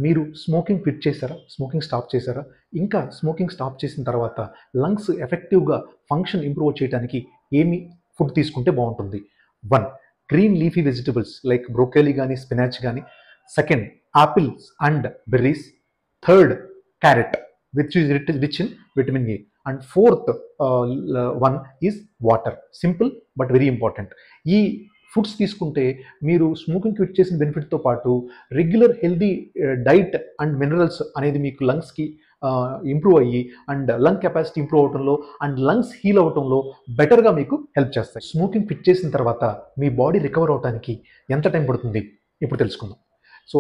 మీరు smoking quit చేశారా? Smoking stop చేశారా? ఇంకా స్మోకింగ్ స్టాప్ చేసిన తర్వాత లంగ్స్ ఎఫెక్టివ్‌గా ఫంక్షన్ ఇంప్రూవ్ చేయడానికి ఏమి ఫుడ్ తీసుకుంటే బావుంటుంది? 1. Green leafy vegetables like broccoli గాని, స్పినాచ్ గాని. Second, apples and berries. Third, carrot which is rich in vitamin A. And fourth one is water. Simple but very important. ఈ foods తీసుకుంటే మీరు smoking quit చేసిన బెనిఫిట్తో పాటు regular healthy diet and minerals అనేది మీకు లంగ్స్కి ఇంప్రూవ్ అయ్యి అండ్ లంగ్ కెపాసిటీ ఇంప్రూవ్ అవడంలో అండ్ లంగ్స్ హీల్ అవడంలో బెటర్గా మీకు హెల్ప్ చేస్తాయి. స్మోకింగ్ క్విట్ చేసిన తర్వాత మీ బాడీ రికవర్ అవడానికి ఎంత టైం పడుతుంది ఇప్పుడు తెలుసుకుందాం. సో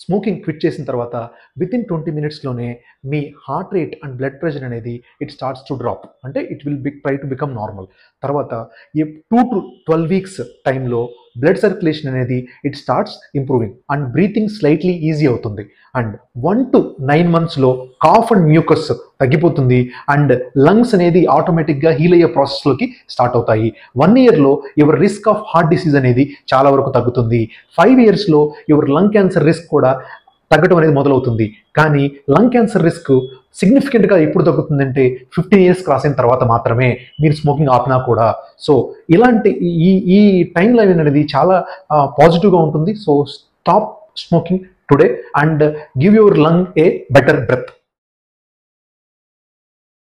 స్మోకింగ్ క్విట్ చేసిన తర్వాత వితిన్ 20 minutesలోనే మీ heart rate and blood pressure అనేది ఇట్ స్టార్ట్స్ టు డ్రాప్, అంటే it will try to become normal. తర్వాత 2 to 12 weeks టైంలో బ్లడ్ సర్క్యులేషన్ అనేది it starts improving and breathing slightly easy అవుతుంది. అండ్ 1 to 9 monthsలో కాఫ్ అండ్ మ్యూకస్ తగ్గిపోతుంది and lungs అనేది ఆటోమేటిక్గా హీల్ అయ్యే ప్రాసెస్లోకి స్టార్ట్ అవుతాయి. 1 yearలో your risk of heart disease అనేది చాలా వరకు తగ్గుతుంది. 5 yearsలో యువర్ లంగ్ క్యాన్సర్ రిస్క్ కూడా తగ్గడం అనేది మొదలవుతుంది. కానీ లంగ్ క్యాన్సర్ రిస్క్ సిగ్నిఫికెంట్గా ఎప్పుడు తగ్గుతుందంటే 15 years క్రాస్ అయిన తర్వాత మాత్రమే, మీరు స్మోకింగ్ ఆపినా కూడా. సో ఇలాంటి ఈ టైం లైన్ అనేది చాలా పాజిటివ్గా ఉంటుంది. So stop smoking today and give your lung a better breath.